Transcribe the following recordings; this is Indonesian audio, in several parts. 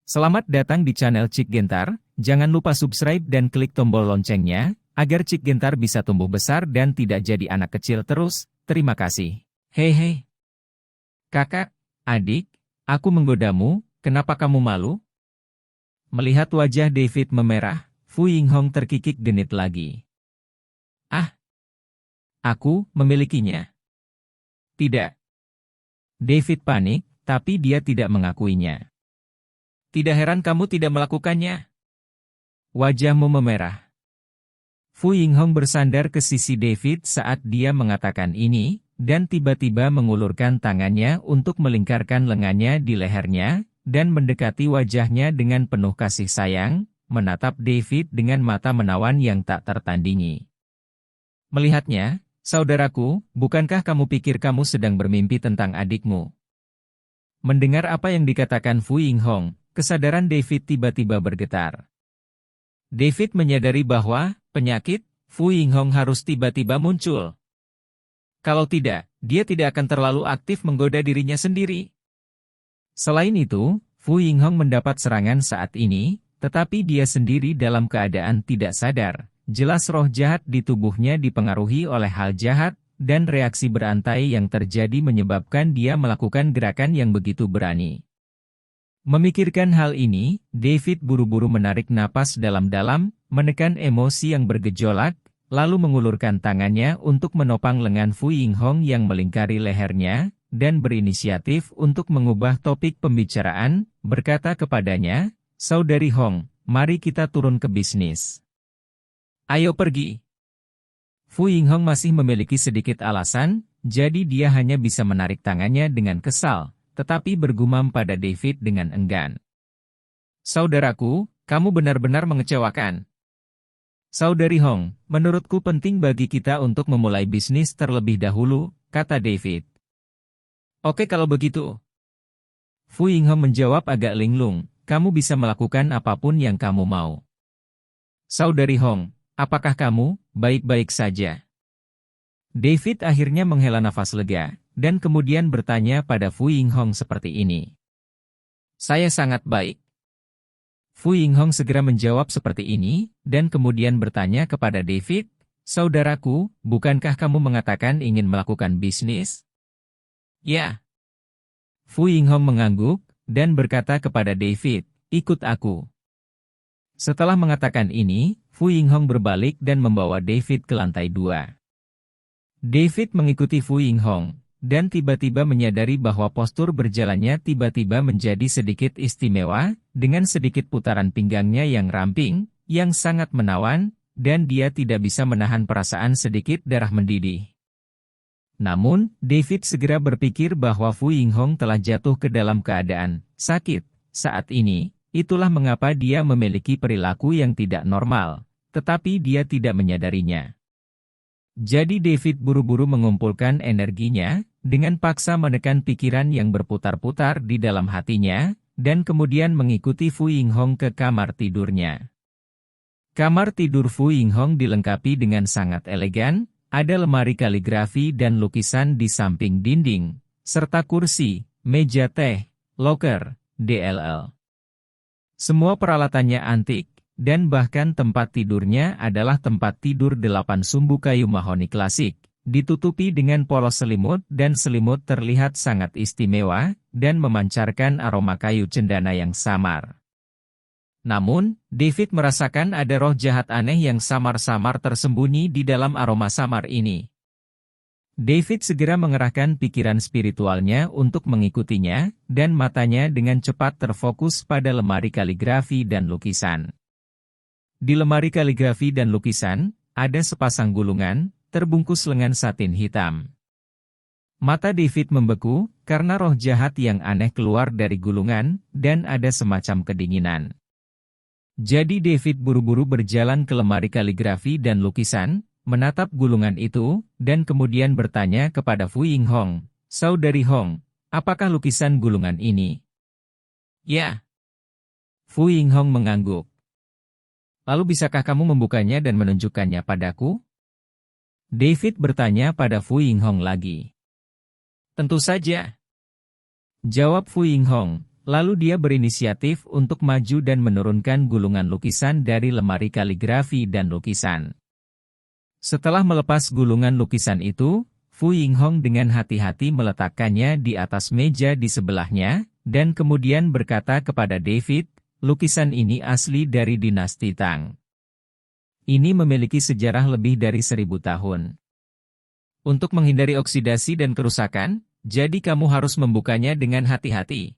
Selamat datang di channel Cik Gentar, jangan lupa subscribe dan klik tombol loncengnya, agar Cik Gentar bisa tumbuh besar dan tidak jadi anak kecil terus, terima kasih. Hei, kakak, adik, aku menggodamu, kenapa kamu malu? Melihat wajah David memerah, Fu Yinghong terkikik genit lagi. Ah, aku memilikinya. Tidak. David panik, tapi dia tidak mengakuinya. Tidak heran kamu tidak melakukannya. Wajahmu memerah. Fu Yinghong bersandar ke sisi David saat dia mengatakan ini, dan tiba-tiba mengulurkan tangannya untuk melingkarkan lengannya di lehernya, dan mendekati wajahnya dengan penuh kasih sayang, menatap David dengan mata menawan yang tak tertandingi. Melihatnya, saudaraku, bukankah kamu pikir kamu sedang bermimpi tentang adikmu? Mendengar apa yang dikatakan Fu Yinghong, kesadaran David tiba-tiba bergetar. David menyadari bahwa, penyakit, Fu Yinghong harus tiba-tiba muncul. Kalau tidak, dia tidak akan terlalu aktif menggoda dirinya sendiri. Selain itu, Fu Yinghong mendapat serangan saat ini, tetapi dia sendiri dalam keadaan tidak sadar. Jelas roh jahat di tubuhnya dipengaruhi oleh hal jahat, dan reaksi berantai yang terjadi menyebabkan dia melakukan gerakan yang begitu berani. Memikirkan hal ini, David buru-buru menarik napas dalam-dalam, menekan emosi yang bergejolak, lalu mengulurkan tangannya untuk menopang lengan Fu Yinghong yang melingkari lehernya, dan berinisiatif untuk mengubah topik pembicaraan, berkata kepadanya, "Saudari Hong, mari kita turun ke bisnis. Ayo pergi." Fu Yinghong masih memiliki sedikit alasan, jadi dia hanya bisa menarik tangannya dengan kesal, tetapi bergumam pada David dengan enggan. "Saudaraku, kamu benar-benar mengecewakan. Saudari Hong, menurutku penting bagi kita untuk memulai bisnis terlebih dahulu," kata David. "Oke kalau begitu." Fu Yinghong menjawab agak linglung, "Kamu bisa melakukan apapun yang kamu mau." "Saudari Hong, apakah kamu baik-baik saja?" David akhirnya menghela nafas lega, dan kemudian bertanya pada Fu Yinghong seperti ini. "Saya sangat baik." Fu Yinghong segera menjawab seperti ini, dan kemudian bertanya kepada David, "Saudaraku, bukankah kamu mengatakan ingin melakukan bisnis?" "Ya." Fu Yinghong mengangguk, dan berkata kepada David, "Ikut aku." Setelah mengatakan ini, Fu Yinghong berbalik dan membawa David ke lantai 2. David mengikuti Fu Yinghong, dan tiba-tiba menyadari bahwa postur berjalannya tiba-tiba menjadi sedikit istimewa, dengan sedikit putaran pinggangnya yang ramping, yang sangat menawan, dan dia tidak bisa menahan perasaan sedikit darah mendidih. Namun, David segera berpikir bahwa Fu Yinghong telah jatuh ke dalam keadaan sakit saat ini, itulah mengapa dia memiliki perilaku yang tidak normal, tetapi dia tidak menyadarinya. Jadi David buru-buru mengumpulkan energinya, dengan paksa menekan pikiran yang berputar-putar di dalam hatinya, dan kemudian mengikuti Fu Yinghong ke kamar tidurnya. Kamar tidur Fu Yinghong dilengkapi dengan sangat elegan, ada lemari kaligrafi dan lukisan di samping dinding, serta kursi, meja teh, loker, DLL. Semua peralatannya antik, dan bahkan tempat tidurnya adalah tempat tidur 8 sumbu kayu mahoni klasik, ditutupi dengan polos selimut dan selimut terlihat sangat istimewa, dan memancarkan aroma kayu cendana yang samar. Namun, David merasakan ada roh jahat aneh yang samar-samar tersembunyi di dalam aroma samar ini. David segera mengerahkan pikiran spiritualnya untuk mengikutinya, dan matanya dengan cepat terfokus pada lemari kaligrafi dan lukisan. Di lemari kaligrafi dan lukisan, ada sepasang gulungan, terbungkus lengan satin hitam. Mata David membeku, karena roh jahat yang aneh keluar dari gulungan, dan ada semacam kedinginan. Jadi David buru-buru berjalan ke lemari kaligrafi dan lukisan, menatap gulungan itu, dan kemudian bertanya kepada Fu Yinghong, "Saudari Hong, apakah lukisan gulungan ini?" "Ya." Fu Yinghong mengangguk. "Lalu bisakah kamu membukanya dan menunjukkannya padaku?" David bertanya pada Fu Yinghong lagi. "Tentu saja." Jawab Fu Yinghong, Lalu dia berinisiatif untuk maju dan menurunkan gulungan lukisan dari lemari kaligrafi dan lukisan. Setelah melepas gulungan lukisan itu, Fu Yinghong dengan hati-hati meletakkannya di atas meja di sebelahnya, dan kemudian berkata kepada David, lukisan ini asli dari dinasti Tang. Ini memiliki sejarah lebih dari 1000 tahun. Untuk menghindari oksidasi dan kerusakan, jadi kamu harus membukanya dengan hati-hati.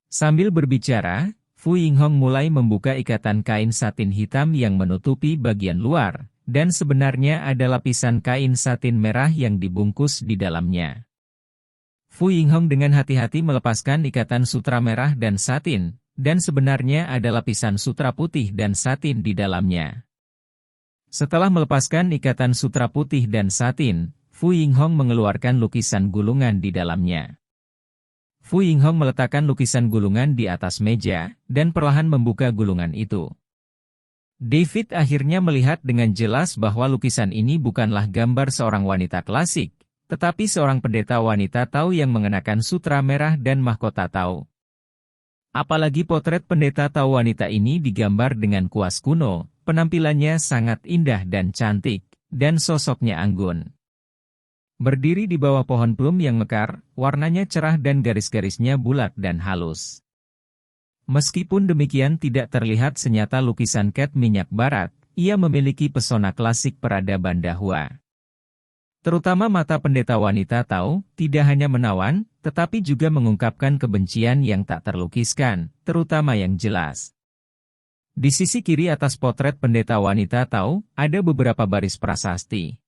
Sambil berbicara, Fu Yinghong mulai membuka ikatan kain satin hitam yang menutupi bagian luar, dan sebenarnya ada lapisan kain satin merah yang dibungkus di dalamnya. Fu Yinghong dengan hati-hati melepaskan ikatan sutra merah dan satin, dan sebenarnya ada lapisan sutra putih dan satin di dalamnya. Setelah melepaskan ikatan sutra putih dan satin, Fu Yinghong mengeluarkan lukisan gulungan di dalamnya. Fu Yinghong meletakkan lukisan gulungan di atas meja, dan perlahan membuka gulungan itu. David akhirnya melihat dengan jelas bahwa lukisan ini bukanlah gambar seorang wanita klasik, tetapi seorang pendeta wanita Tao yang mengenakan sutra merah dan mahkota Tao. Apalagi potret pendeta Tao wanita ini digambar dengan kuas kuno, penampilannya sangat indah dan cantik, dan sosoknya anggun. Berdiri di bawah pohon plum yang mekar, warnanya cerah dan garis-garisnya bulat dan halus. Meskipun demikian tidak terlihat senyata lukisan cat minyak barat, ia memiliki pesona klasik peradaban dahua. Terutama mata pendeta wanita Tao, tidak hanya menawan, tetapi juga mengungkapkan kebencian yang tak terlukiskan, terutama yang jelas. Di sisi kiri atas potret pendeta wanita Tao, ada beberapa baris prasasti.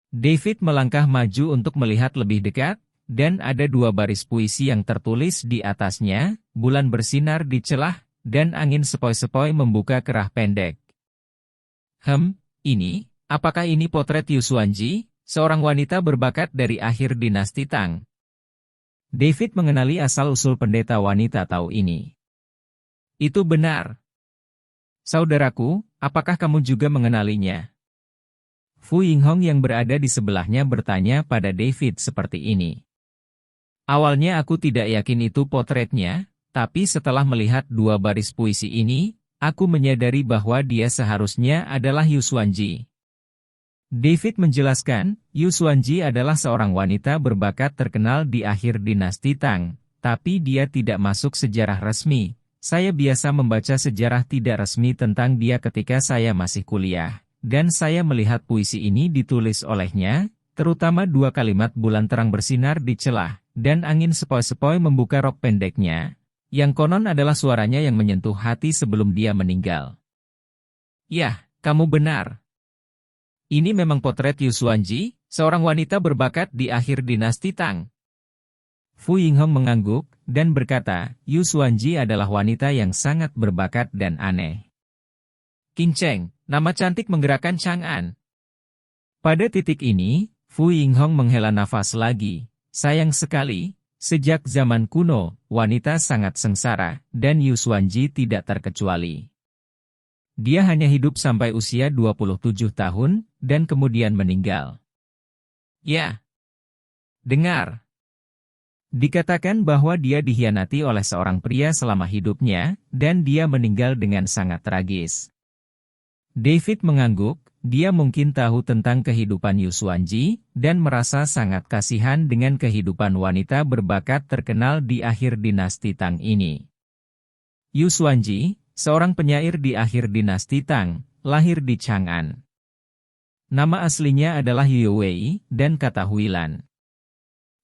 David melangkah maju untuk melihat lebih dekat, dan ada 2 baris puisi yang tertulis di atasnya, bulan bersinar di celah, dan angin sepoi-sepoi membuka kerah pendek. Apakah ini potret Yu Xuanji, seorang wanita berbakat dari akhir dinasti Tang? David mengenali asal-usul pendeta wanita Tao ini. Itu benar. Saudaraku, apakah kamu juga mengenalinya? Fu Yinghong yang berada di sebelahnya bertanya pada David seperti ini. Awalnya aku tidak yakin itu potretnya, tapi setelah melihat 2 baris puisi ini, aku menyadari bahwa dia seharusnya adalah Yu Xuanji. David menjelaskan, Yu Xuanji adalah seorang wanita berbakat terkenal di akhir dinasti Tang, tapi dia tidak masuk sejarah resmi. Saya biasa membaca sejarah tidak resmi tentang dia ketika saya masih kuliah. Dan saya melihat puisi ini ditulis olehnya, terutama 2 kalimat bulan terang bersinar di celah, dan angin sepoi-sepoi membuka rok pendeknya, yang konon adalah suaranya yang menyentuh hati sebelum dia meninggal. Yah, kamu benar. Ini memang potret Yu Xuanji, seorang wanita berbakat di akhir dinasti Tang. Fu Yinghong mengangguk, dan berkata, Yu Xuanji adalah wanita yang sangat berbakat dan aneh. Qing Cheng, nama cantik menggerakkan Chang'an. Pada titik ini, Fu Yinghong menghela nafas lagi. Sayang sekali, sejak zaman kuno, wanita sangat sengsara, dan Yu Xuanji tidak terkecuali. Dia hanya hidup sampai usia 27 tahun, dan kemudian meninggal. Ya. Dengar. Dikatakan bahwa dia dikhianati oleh seorang pria selama hidupnya, dan dia meninggal dengan sangat tragis. David mengangguk, dia mungkin tahu tentang kehidupan Yu Xuanji, dan merasa sangat kasihan dengan kehidupan wanita berbakat terkenal di akhir dinasti Tang ini. Yu Xuanji, seorang penyair di akhir dinasti Tang, lahir di Chang'an. Nama aslinya adalah Yu Wei, dan kata Huilan.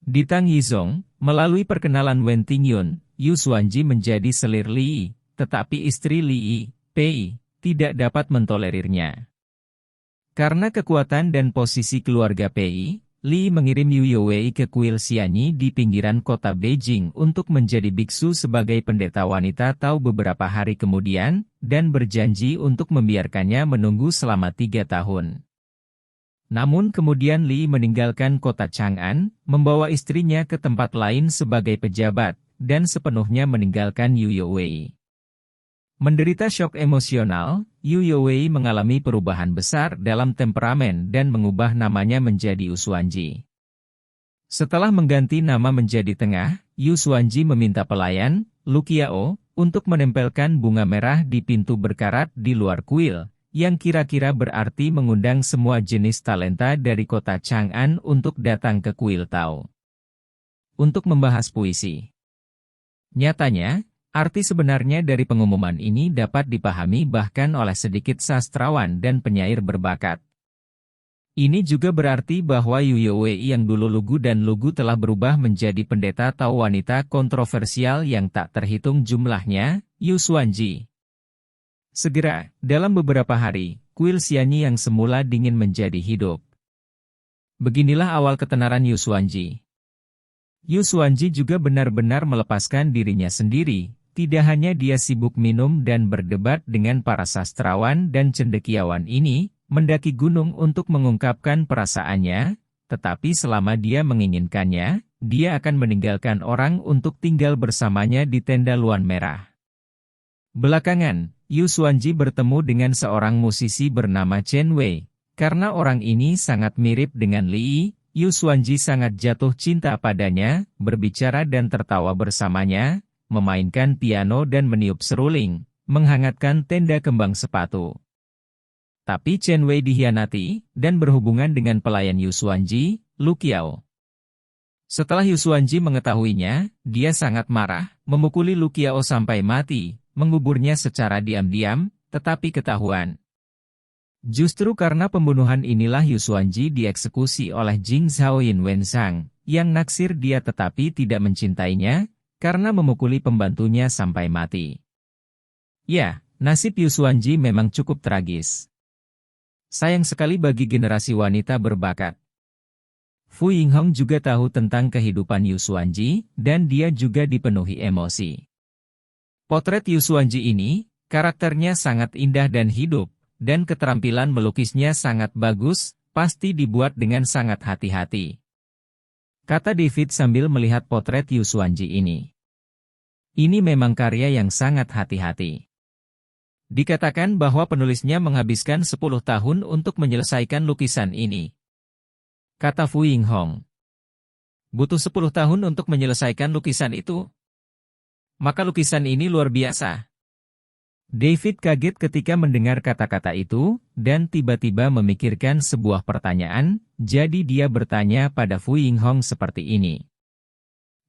Di Tang Yizong, melalui perkenalan Wen Tingyun, Yu Xuanji menjadi selir Li, tetapi istri Li, Pei, tidak dapat mentolerirnya. Karena kekuatan dan posisi keluarga Pei, Li mengirim Yu Wei ke kuil Xianyi di pinggiran kota Beijing untuk menjadi biksu sebagai pendeta wanita Tao beberapa hari kemudian, dan berjanji untuk membiarkannya menunggu selama 3 tahun. Namun kemudian Li meninggalkan kota Chang'an, membawa istrinya ke tempat lain sebagai pejabat, dan sepenuhnya meninggalkan Yu Wei. Menderita syok emosional, Yu Wei mengalami perubahan besar dalam temperamen dan mengubah namanya menjadi Yu Xuanji. Setelah mengganti nama menjadi Tengah, Yu Xuanji meminta pelayan, Lu Qiao, untuk menempelkan bunga merah di pintu berkarat di luar kuil, yang kira-kira berarti mengundang semua jenis talenta dari kota Chang'an untuk datang ke kuil Tao. Untuk membahas puisi. Nyatanya, arti sebenarnya dari pengumuman ini dapat dipahami bahkan oleh sedikit sastrawan dan penyair berbakat. Ini juga berarti bahwa Yu Youwei yang dulu lugu dan lugu telah berubah menjadi pendeta Tao wanita kontroversial yang tak terhitung jumlahnya, Yu Xuanji. Segera, dalam beberapa hari, kuil Xianyi yang semula dingin menjadi hidup. Beginilah awal ketenaran Yu Xuanji. Yu Xuanji juga benar-benar melepaskan dirinya sendiri, tidak hanya dia sibuk minum dan berdebat dengan para sastrawan dan cendekiawan ini, mendaki gunung untuk mengungkapkan perasaannya, tetapi selama dia menginginkannya, dia akan meninggalkan orang untuk tinggal bersamanya di tenda Luan Merah. Belakangan, Yu Xuanji bertemu dengan seorang musisi bernama Chen Wei. Karena orang ini sangat mirip dengan Li, Yu Xuanji sangat jatuh cinta padanya, berbicara dan tertawa bersamanya, memainkan piano dan meniup seruling, menghangatkan tenda kembang sepatu. Tapi Chen Wei dikhianati, dan berhubungan dengan pelayan Yu Xuanji, Lu Qiao. Setelah Yu Xuanji mengetahuinya, dia sangat marah, memukuli Lu Qiao sampai mati, menguburnya secara diam-diam, tetapi ketahuan. Justru karena pembunuhan inilah Yu Xuanji dieksekusi oleh Jing Zhaoyin Wensang, yang naksir dia tetapi tidak mencintainya, karena memukuli pembantunya sampai mati. Ya, nasib Yu Xuanji memang cukup tragis. Sayang sekali bagi generasi wanita berbakat. Fu Yinghong juga tahu tentang kehidupan Yu Xuanji, dan dia juga dipenuhi emosi. Potret Yu Xuanji ini, karakternya sangat indah dan hidup, dan keterampilan melukisnya sangat bagus, pasti dibuat dengan sangat hati-hati. Kata David sambil melihat potret Yu Xuanji ini. Ini memang karya yang sangat hati-hati. Dikatakan bahwa penulisnya menghabiskan 10 tahun untuk menyelesaikan lukisan ini. Kata Fu Yinghong. Butuh 10 tahun untuk menyelesaikan lukisan itu? Maka lukisan ini luar biasa. David kaget ketika mendengar kata-kata itu, dan tiba-tiba memikirkan sebuah pertanyaan, jadi dia bertanya pada Fu Yinghong seperti ini.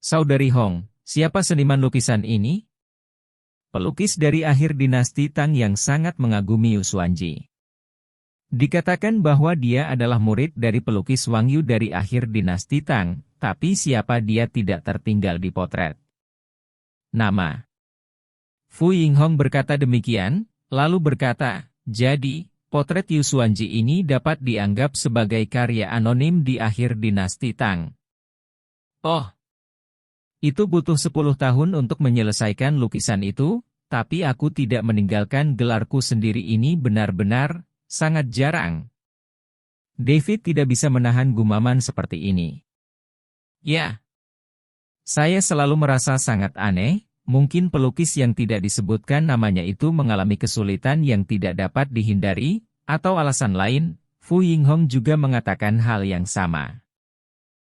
Saudari Hong, siapa seniman lukisan ini? Pelukis dari akhir dinasti Tang yang sangat mengagumi Yu Xuanji. Dikatakan bahwa dia adalah murid dari pelukis Wang Yu dari akhir dinasti Tang, tapi siapa dia tidak tertinggal di potret. Nama. Fu Yinghong berkata demikian, lalu berkata, jadi, potret Yu Xuanji ini dapat dianggap sebagai karya anonim di akhir dinasti Tang. Oh, itu butuh 10 tahun untuk menyelesaikan lukisan itu, tapi aku tidak meninggalkan gelarku sendiri ini benar-benar, sangat jarang. David tidak bisa menahan gumaman seperti ini. Ya, saya selalu merasa sangat aneh, mungkin pelukis yang tidak disebutkan namanya itu mengalami kesulitan yang tidak dapat dihindari, atau alasan lain. Fu Yinghong juga mengatakan hal yang sama.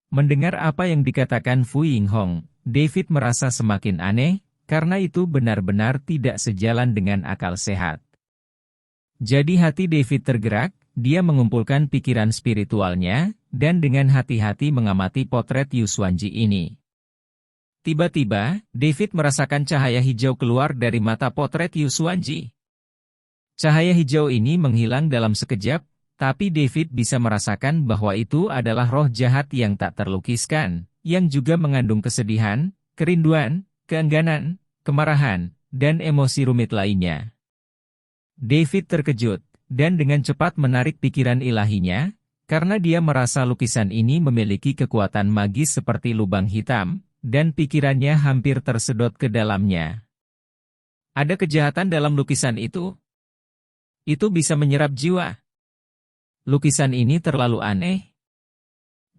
Mendengar apa yang dikatakan Fu Yinghong, David merasa semakin aneh, karena itu benar-benar tidak sejalan dengan akal sehat. Jadi hati David tergerak, dia mengumpulkan pikiran spiritualnya, dan dengan hati-hati mengamati potret Yu Xuanji ini. Tiba-tiba, David merasakan cahaya hijau keluar dari mata potret Yu Xuanji. Cahaya hijau ini menghilang dalam sekejap, tapi David bisa merasakan bahwa itu adalah roh jahat yang tak terlukiskan, yang juga mengandung kesedihan, kerinduan, keengganan, kemarahan, dan emosi rumit lainnya. David terkejut, dan dengan cepat menarik pikiran ilahinya, karena dia merasa lukisan ini memiliki kekuatan magis seperti lubang hitam, dan pikirannya hampir tersedot ke dalamnya. Ada kejahatan dalam lukisan itu? Itu bisa menyerap jiwa. Lukisan ini terlalu aneh.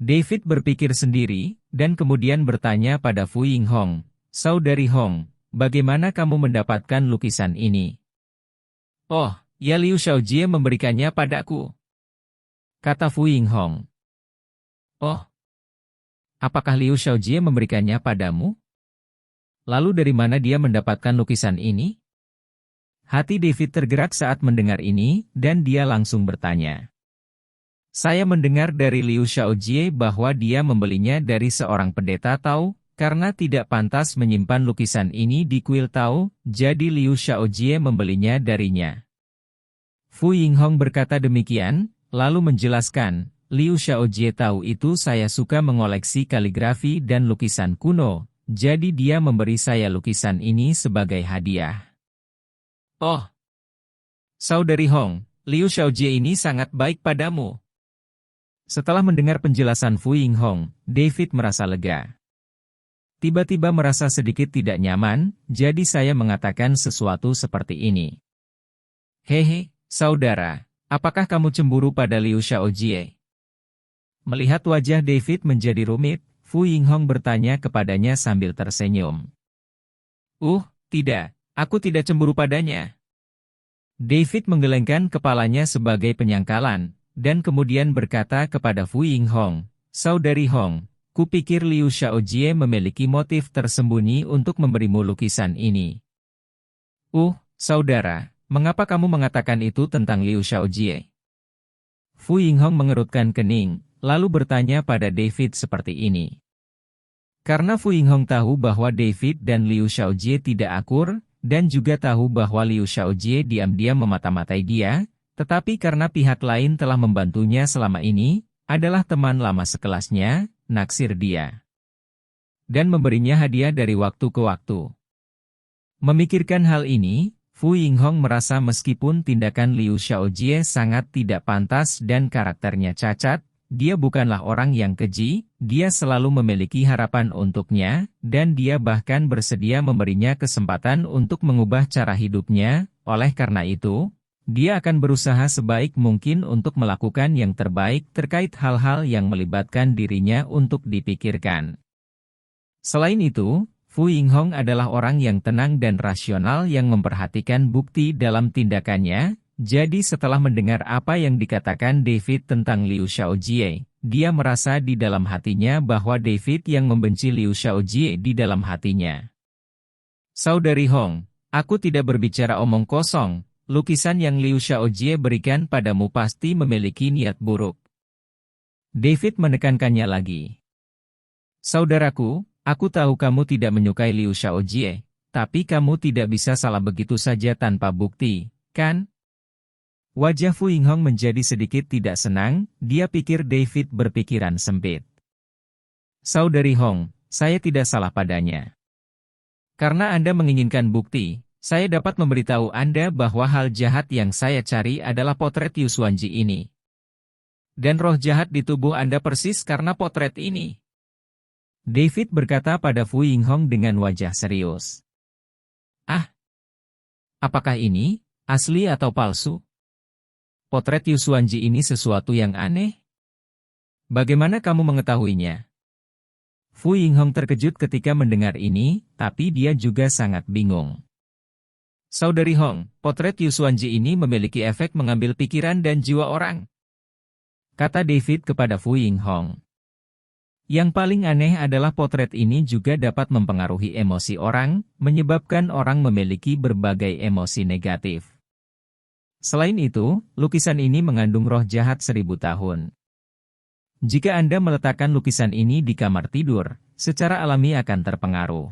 David berpikir sendiri, dan kemudian bertanya pada Fu Yinghong, Saudari Hong, bagaimana kamu mendapatkan lukisan ini? Oh, ya Liu Shaojie memberikannya padaku. Kata Fu Yinghong. Oh, apakah Liu Shaojie memberikannya padamu? Lalu dari mana dia mendapatkan lukisan ini? Hati David tergerak saat mendengar ini, dan dia langsung bertanya. Saya mendengar dari Liu Xiaojie bahwa dia membelinya dari seorang pendeta Tao, karena tidak pantas menyimpan lukisan ini di kuil Tao, jadi Liu Xiaojie membelinya darinya. Fu Yinghong berkata demikian, lalu menjelaskan, Liu Xiaojie tahu itu saya suka mengoleksi kaligrafi dan lukisan kuno, jadi dia memberi saya lukisan ini sebagai hadiah. Oh, Saudari Hong, Liu Xiaojie ini sangat baik padamu. Setelah mendengar penjelasan Fu Yinghong, David merasa lega. Tiba-tiba merasa sedikit tidak nyaman, jadi saya mengatakan sesuatu seperti ini. Hehe, saudara, apakah kamu cemburu pada Liu Xiaojie? Melihat wajah David menjadi rumit, Fu Yinghong bertanya kepadanya sambil tersenyum. Tidak. Aku tidak cemburu padanya. David menggelengkan kepalanya sebagai penyangkalan, dan kemudian berkata kepada Fu Yinghong, Saudari Hong, kupikir Liu Xiaojie memiliki motif tersembunyi untuk memberimu lukisan ini. Saudara, mengapa kamu mengatakan itu tentang Liu Xiaojie? Fu Yinghong mengerutkan kening, lalu bertanya pada David seperti ini. Karena Fu Yinghong tahu bahwa David dan Liu Xiaojie tidak akur, dan juga tahu bahwa Liu Xiaojie diam-diam memata-matai dia, tetapi karena pihak lain telah membantunya selama ini, adalah teman lama sekelasnya, naksir dia. Dan memberinya hadiah dari waktu ke waktu. Memikirkan hal ini, Fu Yinghong merasa meskipun tindakan Liu Xiaojie sangat tidak pantas dan karakternya cacat, dia bukanlah orang yang keji, dia selalu memiliki harapan untuknya, dan dia bahkan bersedia memberinya kesempatan untuk mengubah cara hidupnya, oleh karena itu, dia akan berusaha sebaik mungkin untuk melakukan yang terbaik terkait hal-hal yang melibatkan dirinya untuk dipikirkan. Selain itu, Fu Yinghong adalah orang yang tenang dan rasional yang memperhatikan bukti dalam tindakannya. Jadi setelah mendengar apa yang dikatakan David tentang Liu Xiaojie, dia merasa di dalam hatinya bahwa David yang membenci Liu Xiaojie di dalam hatinya. Saudari Hong, aku tidak berbicara omong kosong, lukisan yang Liu Xiaojie berikan padamu pasti memiliki niat buruk. David menekankannya lagi. Saudaraku, aku tahu kamu tidak menyukai Liu Xiaojie, tapi kamu tidak bisa salah begitu saja tanpa bukti, kan? Wajah Fu Yinghong menjadi sedikit tidak senang, dia pikir David berpikiran sempit. Saudari Hong, saya tidak salah padanya. Karena Anda menginginkan bukti, saya dapat memberitahu Anda bahwa hal jahat yang saya cari adalah potret Yu Xuanji ini. Dan roh jahat di tubuh Anda persis karena potret ini. David berkata pada Fu Yinghong dengan wajah serius. Apakah ini asli atau palsu? Potret Yu Xuanji ini sesuatu yang aneh? Bagaimana kamu mengetahuinya? Fu Yinghong terkejut ketika mendengar ini, tapi dia juga sangat bingung. Saudari Hong, potret Yu Xuanji ini memiliki efek mengambil pikiran dan jiwa orang. Kata David kepada Fu Yinghong. Yang paling aneh adalah potret ini juga dapat mempengaruhi emosi orang, menyebabkan orang memiliki berbagai emosi negatif. Selain itu, lukisan ini mengandung roh jahat 1000 tahun. Jika Anda meletakkan lukisan ini di kamar tidur, secara alami akan terpengaruh.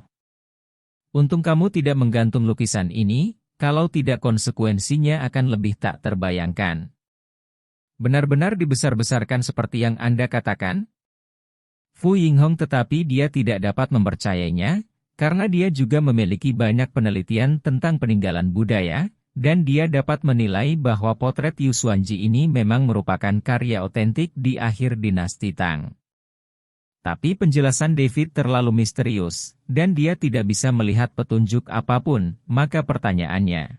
Untung kamu tidak menggantung lukisan ini, kalau tidak konsekuensinya akan lebih tak terbayangkan. Benar-benar dibesar-besarkan seperti yang Anda katakan? Fu Yinghong tetapi dia tidak dapat mempercayainya, karena dia juga memiliki banyak penelitian tentang peninggalan budaya, dan dia dapat menilai bahwa potret Yu Xuanji ini memang merupakan karya otentik di akhir dinasti Tang. Tapi penjelasan David terlalu misterius, dan dia tidak bisa melihat petunjuk apapun, maka pertanyaannya.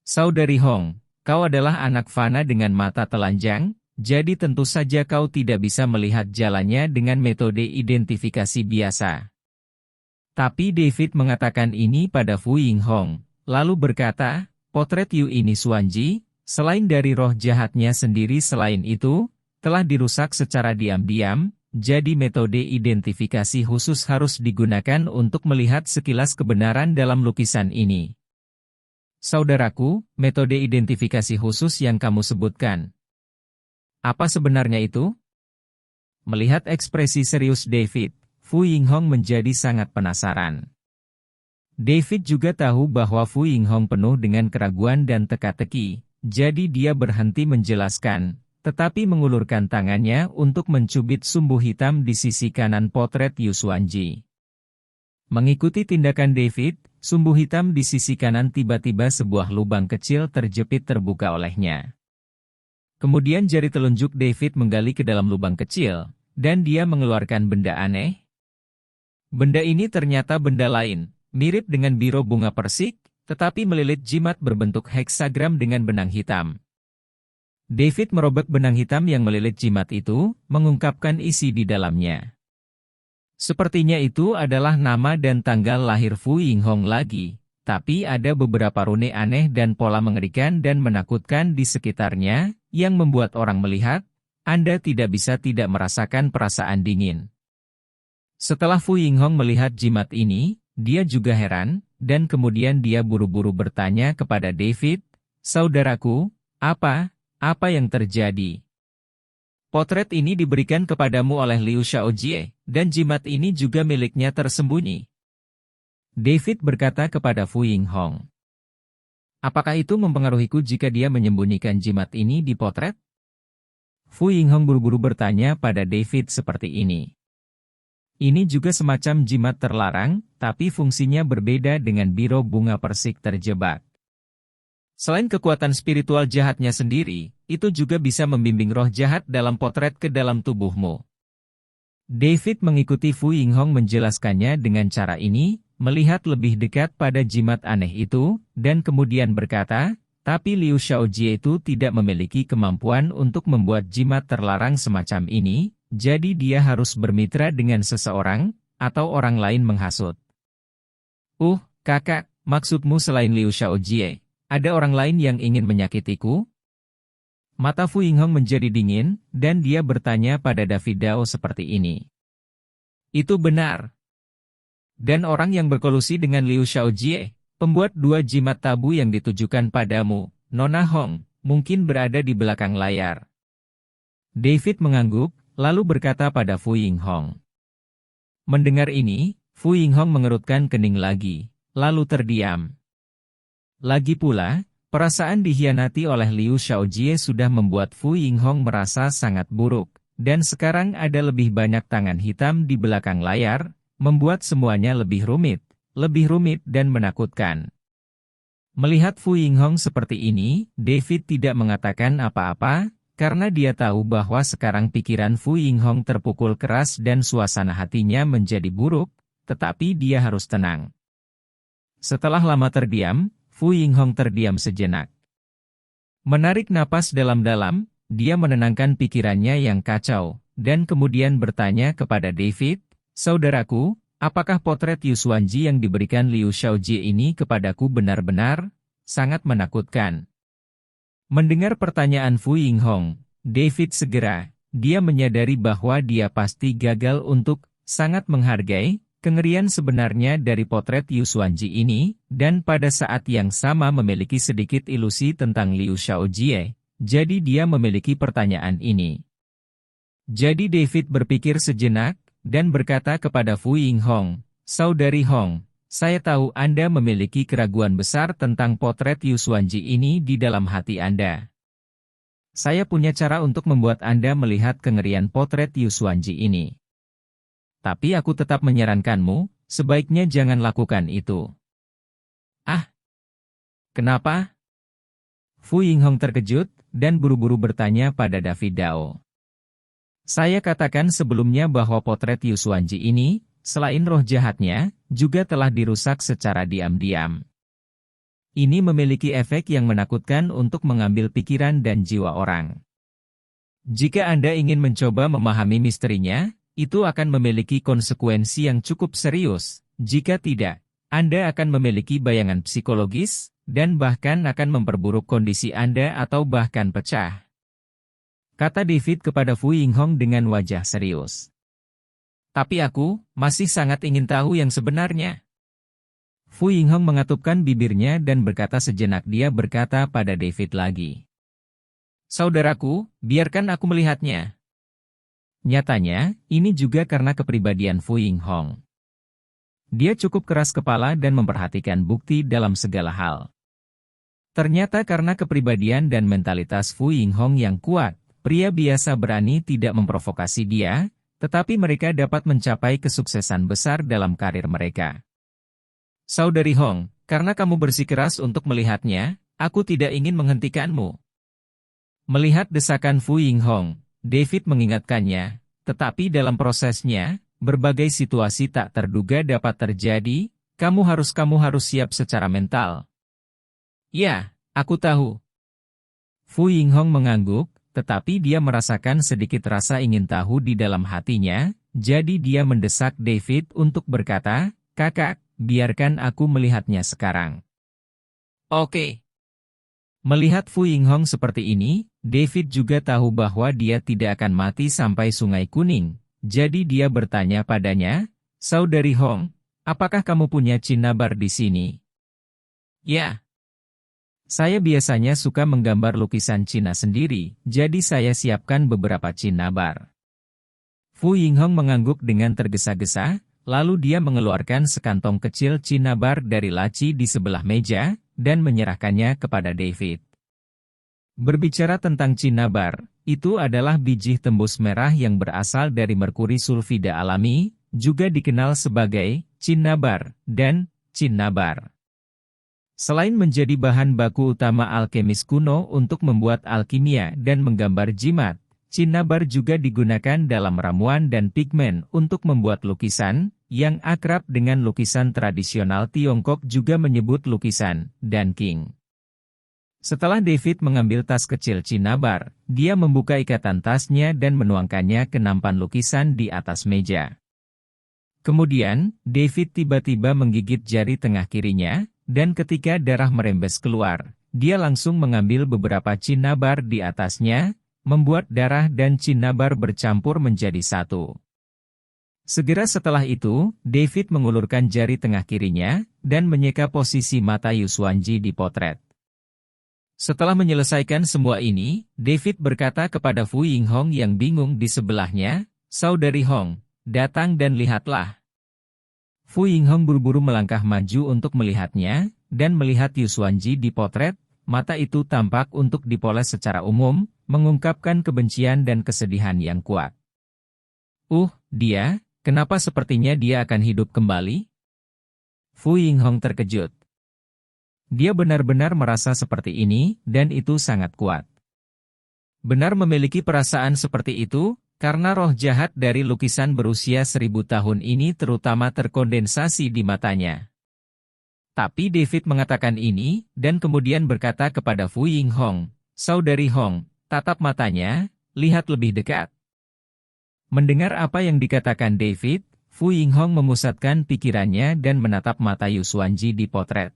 Saudari Hong, kau adalah anak fana dengan mata telanjang, jadi tentu saja kau tidak bisa melihat jalannya dengan metode identifikasi biasa. Tapi David mengatakan ini pada Fu Yinghong, lalu berkata, potret Yu ini Xuanji, selain dari roh jahatnya sendiri selain itu, telah dirusak secara diam-diam, jadi metode identifikasi khusus harus digunakan untuk melihat sekilas kebenaran dalam lukisan ini. Saudaraku, metode identifikasi khusus yang kamu sebutkan. Apa sebenarnya itu? Melihat ekspresi serius David, Fu Yinghong menjadi sangat penasaran. David juga tahu bahwa Fu Yinghong penuh dengan keraguan dan teka-teki, jadi dia berhenti menjelaskan, tetapi mengulurkan tangannya untuk mencubit sumbu hitam di sisi kanan potret Yu Xuanji. Mengikuti tindakan David, sumbu hitam di sisi kanan tiba-tiba sebuah lubang kecil terjepit terbuka olehnya. Kemudian jari telunjuk David menggali ke dalam lubang kecil, dan dia mengeluarkan benda aneh. Benda ini ternyata benda lain, mirip dengan biro bunga persik, tetapi melilit jimat berbentuk heksagram dengan benang hitam. David merobek benang hitam yang melilit jimat itu, mengungkapkan isi di dalamnya. Sepertinya itu adalah nama dan tanggal lahir Fu Yinghong lagi, tapi ada beberapa rune aneh dan pola mengerikan dan menakutkan di sekitarnya, yang membuat orang melihat, Anda tidak bisa tidak merasakan perasaan dingin. Setelah Fu Yinghong melihat jimat ini, dia juga heran, dan kemudian dia buru-buru bertanya kepada David, "Saudaraku, apa yang terjadi? Potret ini diberikan kepadamu oleh Liu Xiaojie, dan jimat ini juga miliknya tersembunyi." David berkata kepada Fu Yinghong, "Apakah itu mempengaruhiku jika dia menyembunyikan jimat ini di potret?" Fu Yinghong buru-buru bertanya pada David seperti ini. Ini juga semacam jimat terlarang, tapi fungsinya berbeda dengan biro bunga persik terjebak. Selain kekuatan spiritual jahatnya sendiri, itu juga bisa membimbing roh jahat dalam potret ke dalam tubuhmu. David mengikuti Fu Yinghong menjelaskannya dengan cara ini, melihat lebih dekat pada jimat aneh itu, dan kemudian berkata, "Tapi Liu Xiaojie itu tidak memiliki kemampuan untuk membuat jimat terlarang semacam ini, jadi dia harus bermitra dengan seseorang, atau orang lain menghasut." Kakak, maksudmu selain Liu Xiaojie, ada orang lain yang ingin menyakitiku?" Mata Fu Yinghong menjadi dingin, dan dia bertanya pada David Dao seperti ini. "Itu benar. Dan orang yang berkolusi dengan Liu Xiaojie, pembuat 2 jimat tabu yang ditujukan padamu, Nona Hong, mungkin berada di belakang layar." David mengangguk, lalu berkata pada Fu Yinghong. Mendengar ini, Fu Yinghong mengerutkan kening lagi, lalu terdiam. Lagi pula, perasaan dikhianati oleh Liu Xiaojie sudah membuat Fu Yinghong merasa sangat buruk, dan sekarang ada lebih banyak tangan hitam di belakang layar, membuat semuanya lebih rumit dan menakutkan. Melihat Fu Yinghong seperti ini, David tidak mengatakan apa-apa, karena dia tahu bahwa sekarang pikiran Fu Yinghong terpukul keras dan suasana hatinya menjadi buruk, tetapi dia harus tenang. Setelah lama terdiam, Fu Yinghong terdiam sejenak. Menarik napas dalam-dalam, dia menenangkan pikirannya yang kacau, dan kemudian bertanya kepada David, "Saudaraku, apakah potret Yu Xuanji yang diberikan Liu Xiaojie ini kepadaku benar-benar sangat menakutkan?" Mendengar pertanyaan Fu Yinghong, David dia menyadari bahwa dia pasti gagal untuk sangat menghargai kengerian sebenarnya dari potret Yu Xuanji ini, dan pada saat yang sama memiliki sedikit ilusi tentang Liu Xiaojie, jadi dia memiliki pertanyaan ini. Jadi David berpikir sejenak, dan berkata kepada Fu Yinghong, "Saudari Hong, saya tahu Anda memiliki keraguan besar tentang potret Yu Xuanji ini di dalam hati Anda. Saya punya cara untuk membuat Anda melihat kengerian potret Yu Xuanji ini. Tapi aku tetap menyarankanmu, sebaiknya jangan lakukan itu." Kenapa? Fu Yinghong terkejut, dan buru-buru bertanya pada David Dao. "Saya katakan sebelumnya bahwa potret Yu Xuanji ini, selain roh jahatnya, juga telah dirusak secara diam-diam. Ini memiliki efek yang menakutkan untuk mengambil pikiran dan jiwa orang. Jika Anda ingin mencoba memahami misterinya, itu akan memiliki konsekuensi yang cukup serius. Jika tidak, Anda akan memiliki bayangan psikologis, dan bahkan akan memperburuk kondisi Anda atau bahkan pecah," kata David kepada Fu Yinghong dengan wajah serius. Tapi aku masih sangat ingin tahu yang sebenarnya. Fu Yinghong mengatupkan bibirnya dan berkata sejenak dia berkata pada David lagi. Saudaraku, biarkan aku melihatnya. Nyatanya, ini juga karena kepribadian Fu Yinghong. Dia cukup keras kepala dan memperhatikan bukti dalam segala hal. Ternyata karena kepribadian dan mentalitas Fu Yinghong yang kuat, pria biasa berani tidak memprovokasi dia, tetapi mereka dapat mencapai kesuksesan besar dalam karir mereka. Saudari Hong, karena kamu bersikeras untuk melihatnya, aku tidak ingin menghentikanmu. Melihat desakan Fu Yinghong, David mengingatkannya, tetapi dalam prosesnya, berbagai situasi tak terduga dapat terjadi, kamu harus siap secara mental. Ya, aku tahu. Fu Yinghong mengangguk, tetapi dia merasakan sedikit rasa ingin tahu di dalam hatinya, jadi dia mendesak David untuk berkata, kakak, biarkan aku melihatnya sekarang. Oke. Melihat Fu Yinghong seperti ini, David juga tahu bahwa dia tidak akan mati sampai Sungai Kuning. Jadi dia bertanya padanya, Saudari Hong, apakah kamu punya cinnabar di sini? Ya. Saya biasanya suka menggambar lukisan Cina sendiri, jadi saya siapkan beberapa cinnabar. Fu Yinghong mengangguk dengan tergesa-gesa, lalu dia mengeluarkan sekantong kecil cinnabar dari laci di sebelah meja, dan menyerahkannya kepada David. Berbicara tentang cinnabar, itu adalah biji tembus merah yang berasal dari merkuri sulfida alami, juga dikenal sebagai cinnabar dan cinnabar. Selain menjadi bahan baku utama alkemis kuno untuk membuat alkimia dan menggambar jimat, cinnabar juga digunakan dalam ramuan dan pigmen untuk membuat lukisan, yang akrab dengan lukisan tradisional Tiongkok juga menyebut lukisan Danqing. Setelah David mengambil tas kecil cinnabar, dia membuka ikatan tasnya dan menuangkannya ke nampan lukisan di atas meja. Kemudian, David tiba-tiba menggigit jari tengah kirinya, dan ketika darah merembes keluar, dia langsung mengambil beberapa cinnabar di atasnya, membuat darah dan cinnabar bercampur menjadi satu. Segera setelah itu, David mengulurkan jari tengah kirinya, dan menyeka posisi mata Yusuanji di potret. Setelah menyelesaikan semua ini, David berkata kepada Fu Yinghong yang bingung di sebelahnya, Saudari Hong, datang dan lihatlah. Fu Yinghong buru-buru melangkah maju untuk melihatnya, dan melihat Yusuanji di potret, mata itu tampak untuk dipoles secara umum, mengungkapkan kebencian dan kesedihan yang kuat. Dia, kenapa sepertinya dia akan hidup kembali? Fu Yinghong terkejut. Dia benar-benar merasa seperti ini, dan itu sangat kuat. Benar memiliki perasaan seperti itu, karena roh jahat dari lukisan berusia 1000 tahun ini terutama terkondensasi di matanya. Tapi David mengatakan ini, dan kemudian berkata kepada Fu Yinghong, Saudari Hong, tatap matanya, lihat lebih dekat. Mendengar apa yang dikatakan David, Fu Yinghong memusatkan pikirannya dan menatap mata Yusuanji di potret.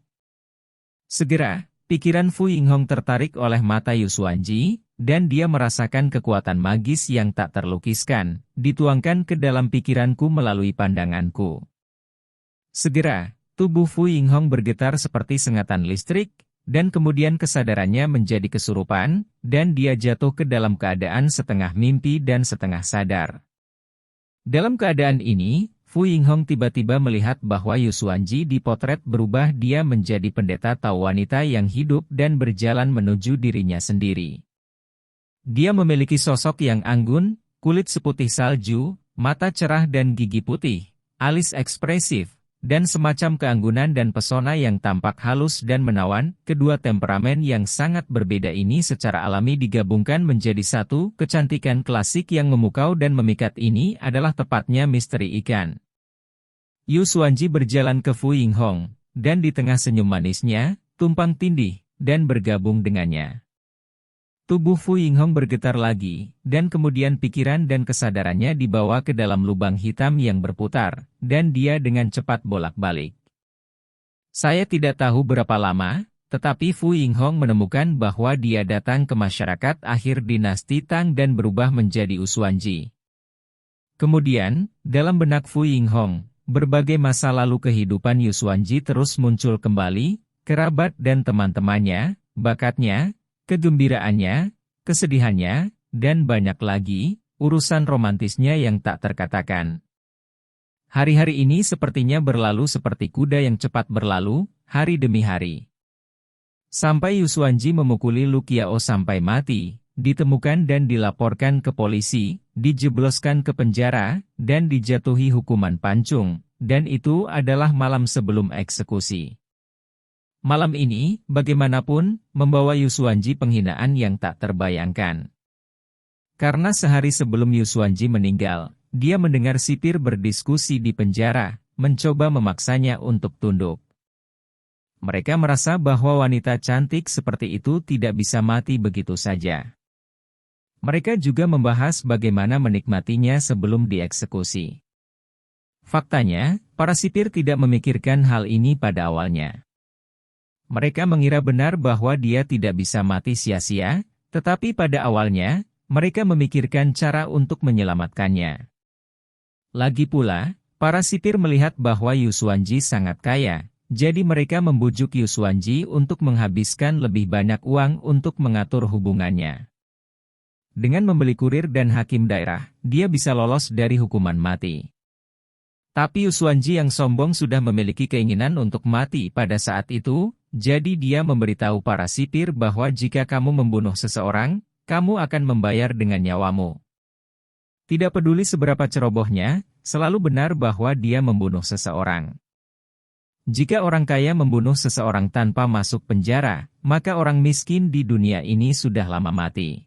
Segera, pikiran Fu Yinghong tertarik oleh mata Yusuanji, dan dia merasakan kekuatan magis yang tak terlukiskan, dituangkan ke dalam pikiranku melalui pandanganku. Segera, tubuh Fu Yinghong bergetar seperti sengatan listrik, dan kemudian kesadarannya menjadi kesurupan, dan dia jatuh ke dalam keadaan setengah mimpi dan setengah sadar. Dalam keadaan ini, Fu Yinghong tiba-tiba melihat bahwa Yusuanji di potret berubah dia menjadi pendeta Tao wanita yang hidup dan berjalan menuju dirinya sendiri. Dia memiliki sosok yang anggun, kulit seputih salju, mata cerah dan gigi putih, alis ekspresif, dan semacam keanggunan dan pesona yang tampak halus dan menawan. Kedua temperamen yang sangat berbeda ini secara alami digabungkan menjadi satu. Kecantikan klasik yang memukau dan memikat ini adalah tepatnya misteri ikan. Yusuanji berjalan ke Fu Yinghong, dan di tengah senyum manisnya, tumpang tindih, dan bergabung dengannya. Tubuh Fu Yinghong bergetar lagi, dan kemudian pikiran dan kesadarannya dibawa ke dalam lubang hitam yang berputar, dan dia dengan cepat bolak-balik. Saya tidak tahu berapa lama, tetapi Fu Yinghong menemukan bahwa dia datang ke masyarakat akhir dinasti Tang dan berubah menjadi Usuanji. Kemudian, dalam benak Fu Yinghong, berbagai masa lalu kehidupan Yu Xuanji terus muncul kembali, kerabat dan teman-temannya, bakatnya, kegembiraannya, kesedihannya, dan banyak lagi, urusan romantisnya yang tak terkatakan. Hari-hari ini sepertinya berlalu seperti kuda yang cepat berlalu, hari demi hari. Sampai Yu Xuanji memukuli Lu Qiao sampai mati, ditemukan dan dilaporkan ke polisi, dijebloskan ke penjara, dan dijatuhi hukuman pancung, dan itu adalah malam sebelum eksekusi. Malam ini, bagaimanapun, membawa Yu Xuanji penghinaan yang tak terbayangkan. Karena sehari sebelum Yu Xuanji meninggal, dia mendengar sipir berdiskusi di penjara, mencoba memaksanya untuk tunduk. Mereka merasa bahwa wanita cantik seperti itu tidak bisa mati begitu saja. Mereka juga membahas bagaimana menikmatinya sebelum dieksekusi. Faktanya, para sipir tidak memikirkan hal ini pada awalnya. Mereka mengira benar bahwa dia tidak bisa mati sia-sia, tetapi pada awalnya, mereka memikirkan cara untuk menyelamatkannya. Lagi pula, para sipir melihat bahwa Yu Xuanji sangat kaya, jadi mereka membujuk Yu Xuanji untuk menghabiskan lebih banyak uang untuk mengatur hubungannya. Dengan membeli kurir dan hakim daerah, dia bisa lolos dari hukuman mati. Tapi Yu Xuanji yang sombong sudah memiliki keinginan untuk mati pada saat itu, jadi dia memberitahu para sipir bahwa jika kamu membunuh seseorang, kamu akan membayar dengan nyawamu. Tidak peduli seberapa cerobohnya, selalu benar bahwa dia membunuh seseorang. Jika orang kaya membunuh seseorang tanpa masuk penjara, maka orang miskin di dunia ini sudah lama mati.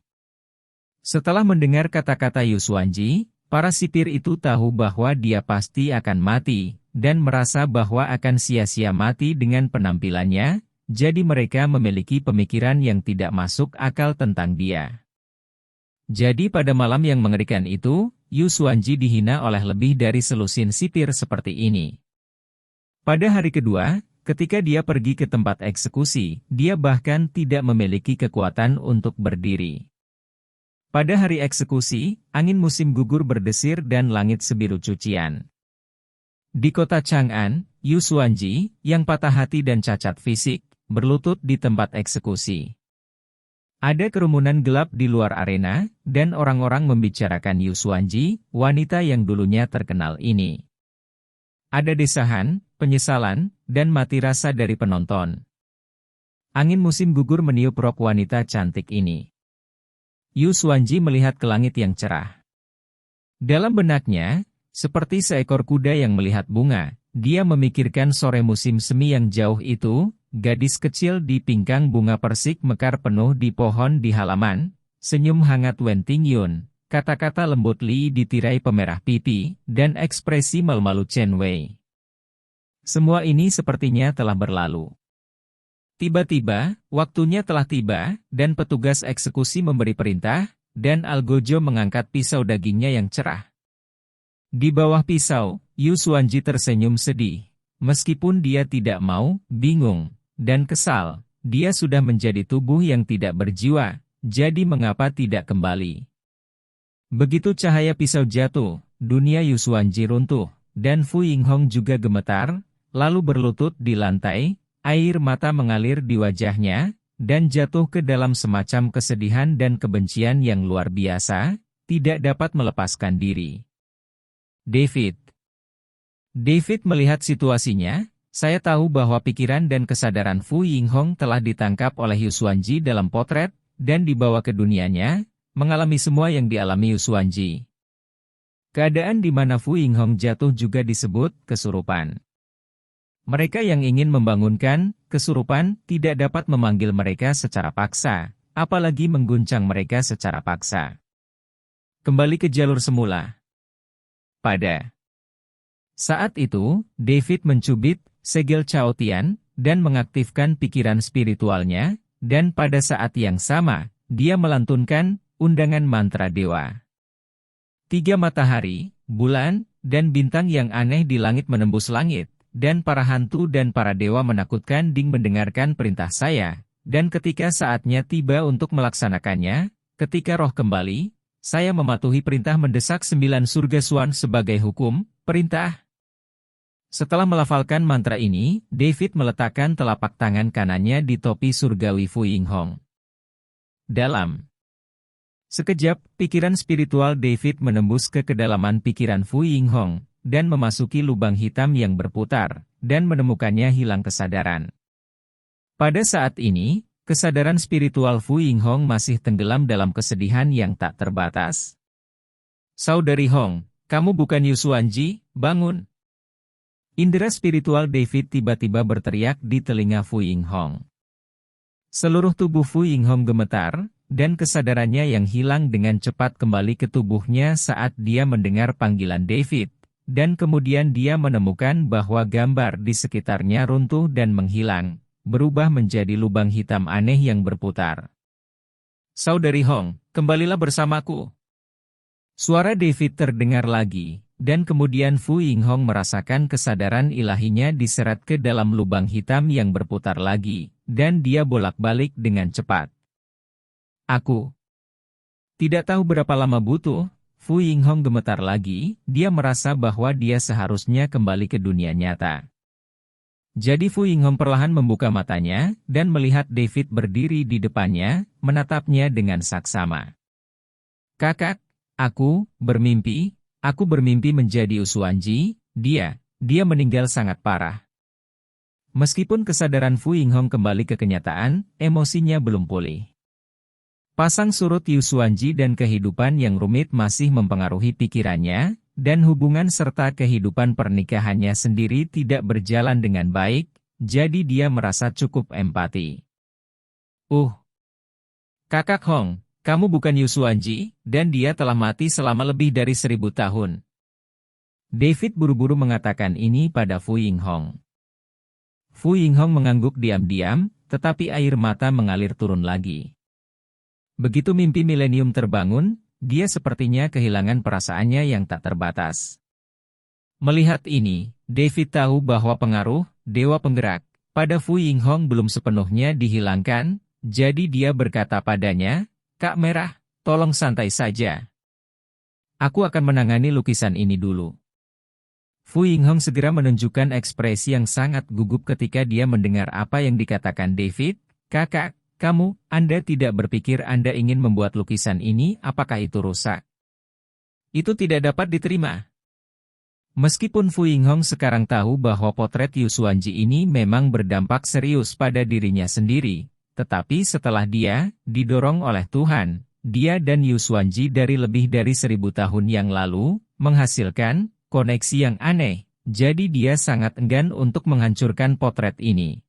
Setelah mendengar kata-kata Yu Xuanji, para sipir itu tahu bahwa dia pasti akan mati, dan merasa bahwa akan sia-sia mati dengan penampilannya, jadi mereka memiliki pemikiran yang tidak masuk akal tentang dia. Jadi pada malam yang mengerikan itu, Yu Xuanji dihina oleh lebih dari selusin sipir seperti ini. Pada hari kedua, ketika dia pergi ke tempat eksekusi, dia bahkan tidak memiliki kekuatan untuk berdiri. Pada hari eksekusi, angin musim gugur berdesir dan langit sebiru cucian. Di kota Chang'an, Yu Xuanji, yang patah hati dan cacat fisik, berlutut di tempat eksekusi. Ada kerumunan gelap di luar arena, dan orang-orang membicarakan Yu Xuanji, wanita yang dulunya terkenal ini. Ada desahan, penyesalan, dan mati rasa dari penonton. Angin musim gugur meniup rok wanita cantik ini. Yu Xuanji melihat ke langit yang cerah. Dalam benaknya, seperti seekor kuda yang melihat bunga, dia memikirkan sore musim semi yang jauh itu, gadis kecil di pingkang bunga persik mekar penuh di pohon di halaman, senyum hangat Wen Tingyun, kata-kata lembut Li di tirai pemerah pipi, dan ekspresi malu-malu Chen Wei. Semua ini sepertinya telah berlalu. Tiba-tiba, waktunya telah tiba, dan petugas eksekusi memberi perintah, dan Algojo mengangkat pisau dagingnya yang cerah. Di bawah pisau, Yu Xuanji tersenyum sedih. Meskipun dia tidak mau, bingung, dan kesal, dia sudah menjadi tubuh yang tidak berjiwa, jadi mengapa tidak kembali? Begitu cahaya pisau jatuh, dunia Yu Xuanji runtuh, dan Fu Yinghong juga gemetar, lalu berlutut di lantai, air mata mengalir di wajahnya, dan jatuh ke dalam semacam kesedihan dan kebencian yang luar biasa, tidak dapat melepaskan diri. David melihat situasinya, saya tahu bahwa pikiran dan kesadaran Fu Yinghong telah ditangkap oleh Yu Xuanji dalam potret, dan dibawa ke dunianya, mengalami semua yang dialami Yu Xuanji. Keadaan di mana Fu Yinghong jatuh juga disebut kesurupan. Mereka yang ingin membangunkan kesurupan tidak dapat memanggil mereka secara paksa, apalagi mengguncang mereka secara paksa. Kembali ke jalur semula. Pada saat itu, David mencubit segel Chaotian dan mengaktifkan pikiran spiritualnya, dan pada saat yang sama, dia melantunkan undangan mantra dewa. 3 matahari, bulan, dan bintang yang aneh di langit menembus langit, dan para hantu dan para dewa menakutkan Ding mendengarkan perintah saya, dan ketika saatnya tiba untuk melaksanakannya, ketika roh kembali, Saya mematuhi perintah mendesak 9 surga Swan sebagai hukum, perintah. Setelah melafalkan mantra ini, David meletakkan telapak tangan kanannya di topi surgawi Fu Yinghong. Dalam sekejap, pikiran spiritual David menembus ke kedalaman pikiran Fu Yinghong, dan memasuki lubang hitam yang berputar, dan menemukannya hilang kesadaran. Pada saat ini, kesadaran spiritual Fu Yinghong masih tenggelam dalam kesedihan yang tak terbatas. Saudari Hong, kamu bukan Yu Xuanji, bangun. Indera spiritual David tiba-tiba berteriak di telinga Fu Yinghong. Seluruh tubuh Fu Yinghong gemetar, dan kesadarannya yang hilang dengan cepat kembali ke tubuhnya saat dia mendengar panggilan David, dan kemudian dia menemukan bahwa gambar di sekitarnya runtuh dan menghilang, berubah menjadi lubang hitam aneh yang berputar. Saudari Hong, kembalilah bersamaku. Suara David terdengar lagi. Dan kemudian Fu Yinghong merasakan kesadaran ilahinya diseret ke dalam lubang hitam yang berputar lagi, dan dia bolak-balik dengan cepat. Aku tidak tahu berapa lama butuh. Fu Yinghong gemetar lagi, dia merasa bahwa dia seharusnya kembali ke dunia nyata. Jadi Fu Yinghong perlahan membuka matanya, dan melihat David berdiri di depannya, menatapnya dengan saksama. Kakak, aku bermimpi menjadi Usuanji, dia meninggal sangat parah. Meskipun kesadaran Fu Yinghong kembali ke kenyataan, emosinya belum pulih. Pasang surut Yu Xuanji dan kehidupan yang rumit masih mempengaruhi pikirannya, dan hubungan serta kehidupan pernikahannya sendiri tidak berjalan dengan baik, jadi dia merasa cukup empati. Kakak Hong, kamu bukan Yu Xuanji, dan dia telah mati selama lebih dari 1000 tahun. David buru-buru mengatakan ini pada Fu Yinghong. Fu Yinghong mengangguk diam-diam, tetapi air mata mengalir turun lagi. Begitu mimpi milenium terbangun, dia sepertinya kehilangan perasaannya yang tak terbatas. Melihat ini, David tahu bahwa pengaruh Dewa Penggerak pada Fu Yinghong belum sepenuhnya dihilangkan, jadi dia berkata padanya, Kak Merah, tolong santai saja. Aku akan menangani lukisan ini dulu. Fu Yinghong segera menunjukkan ekspresi yang sangat gugup ketika dia mendengar apa yang dikatakan David. Kakak, Anda tidak berpikir Anda ingin membuat lukisan ini, apakah itu rusak? Itu tidak dapat diterima. Meskipun Fu Yinghong sekarang tahu bahwa potret Yu Xuanji ini memang berdampak serius pada dirinya sendiri, tetapi setelah dia didorong oleh Tuhan, dia dan Yu Xuanji dari lebih dari 1000 tahun yang lalu, menghasilkan koneksi yang aneh, jadi dia sangat enggan untuk menghancurkan potret ini.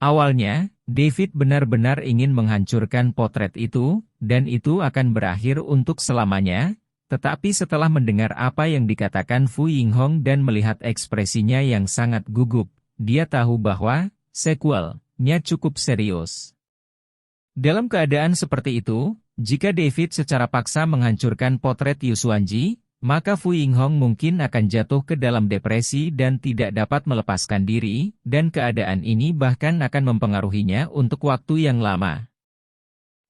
Awalnya, David benar-benar ingin menghancurkan potret itu, dan itu akan berakhir untuk selamanya, tetapi setelah mendengar apa yang dikatakan Fu Yinghong dan melihat ekspresinya yang sangat gugup, dia tahu bahwa sequel-nya cukup serius. Dalam keadaan seperti itu, jika David secara paksa menghancurkan potret Yu Xuanji, maka Fu Yinghong mungkin akan jatuh ke dalam depresi dan tidak dapat melepaskan diri, dan keadaan ini bahkan akan mempengaruhinya untuk waktu yang lama.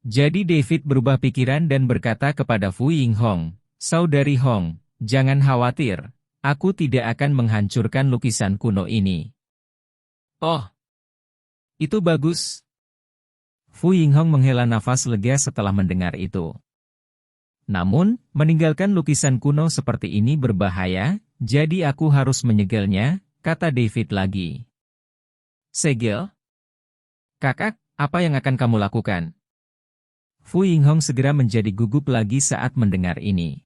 Jadi David berubah pikiran dan berkata kepada Fu Yinghong, Saudari Hong, jangan khawatir, aku tidak akan menghancurkan lukisan kuno ini. Oh, itu bagus. Fu Yinghong menghela nafas lega setelah mendengar itu. Namun, meninggalkan lukisan kuno seperti ini berbahaya, jadi aku harus menyegelnya, kata David lagi. Segel? Kakak, apa yang akan kamu lakukan? Fu Yinghong segera menjadi gugup lagi saat mendengar ini.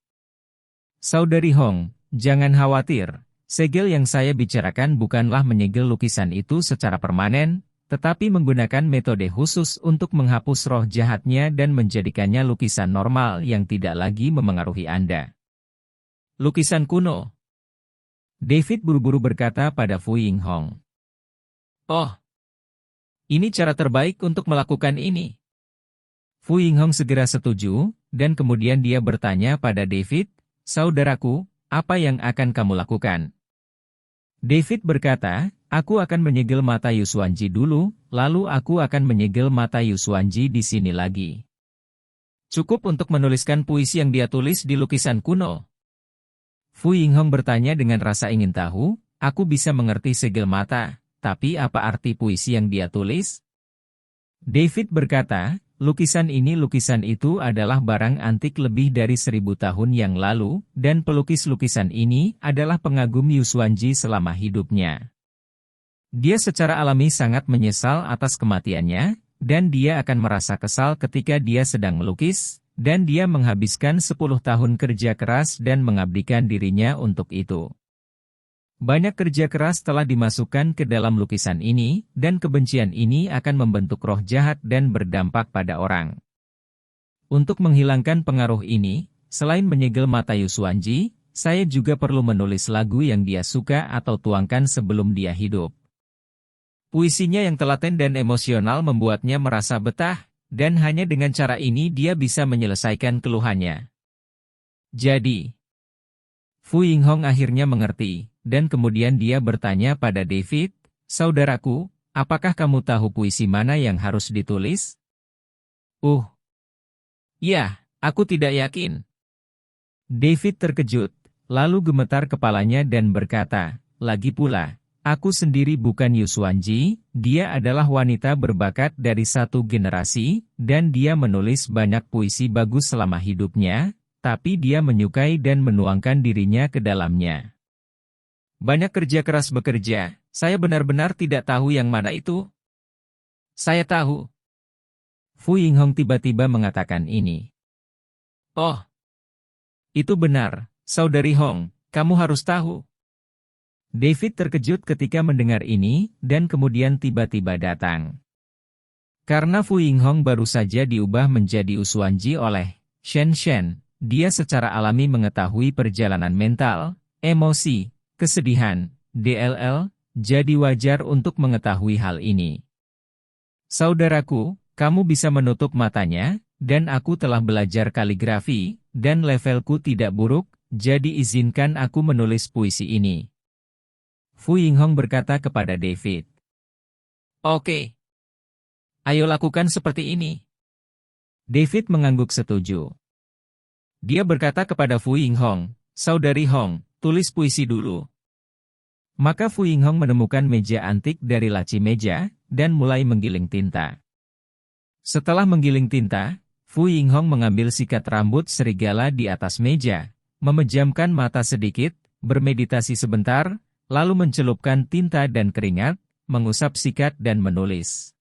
Saudari Hong, jangan khawatir, segel yang saya bicarakan bukanlah menyegel lukisan itu secara permanen, tetapi menggunakan metode khusus untuk menghapus roh jahatnya dan menjadikannya lukisan normal yang tidak lagi memengaruhi Anda. Lukisan kuno. David buru-buru berkata pada Fu Yinghong. Oh, ini cara terbaik untuk melakukan ini. Fu Yinghong segera setuju, dan kemudian dia bertanya pada David, Saudaraku, apa yang akan kamu lakukan? David berkata, aku akan menyegel mata Yu Xuanji dulu, lalu aku akan menyegel mata Yu Xuanji di sini lagi. Cukup untuk menuliskan puisi yang dia tulis di lukisan kuno. Fu Yinghong bertanya dengan rasa ingin tahu, aku bisa mengerti segel mata, tapi apa arti puisi yang dia tulis? David berkata, lukisan itu adalah barang antik lebih dari 1000 tahun yang lalu, dan pelukis lukisan ini adalah pengagum Yu Xuanji selama hidupnya. Dia secara alami sangat menyesal atas kematiannya, dan dia akan merasa kesal ketika dia sedang melukis, dan dia menghabiskan 10 tahun kerja keras dan mengabdikan dirinya untuk itu. Banyak kerja keras telah dimasukkan ke dalam lukisan ini, dan kebencian ini akan membentuk roh jahat dan berdampak pada orang. Untuk menghilangkan pengaruh ini, selain menyegel mata Yu Xuanji, saya juga perlu menulis lagu yang dia suka atau tuangkan sebelum dia hidup. Puisinya yang telaten dan emosional membuatnya merasa betah, dan hanya dengan cara ini dia bisa menyelesaikan keluhannya. Jadi, Fu Yinghong akhirnya mengerti, dan kemudian dia bertanya pada David, "Saudaraku, apakah kamu tahu puisi mana yang harus ditulis?" Ya, aku tidak yakin." David terkejut, lalu gemetar kepalanya dan berkata, "Lagi pula, aku sendiri bukan Yu Xuanji, dia adalah wanita berbakat dari satu generasi, dan dia menulis banyak puisi bagus selama hidupnya, tapi dia menyukai dan menuangkan dirinya ke dalamnya. Banyak kerja keras bekerja, saya benar-benar tidak tahu yang mana itu." "Saya tahu." Fu Yinghong tiba-tiba mengatakan ini. "Oh, itu benar, Saudari Hong, kamu harus tahu." David terkejut ketika mendengar ini, dan kemudian tiba-tiba datang. Karena Fu Yinghong baru saja diubah menjadi Yu Xuanji oleh Shen Shen, dia secara alami mengetahui perjalanan mental, emosi, kesedihan, DLL, jadi wajar untuk mengetahui hal ini. "Saudaraku, kamu bisa menutup matanya, dan aku telah belajar kaligrafi, dan levelku tidak buruk, jadi izinkan aku menulis puisi ini." Fu Yinghong berkata kepada David. "Oke. Ayo lakukan seperti ini." David mengangguk setuju. Dia berkata kepada Fu Yinghong, "Saudari Hong, tulis puisi dulu." Maka Fu Yinghong menemukan meja antik dari laci meja, dan mulai menggiling tinta. Setelah menggiling tinta, Fu Yinghong mengambil sikat rambut serigala di atas meja, memejamkan mata sedikit, bermeditasi sebentar, lalu mencelupkan tinta dan keringat, mengusap sikat dan menulis.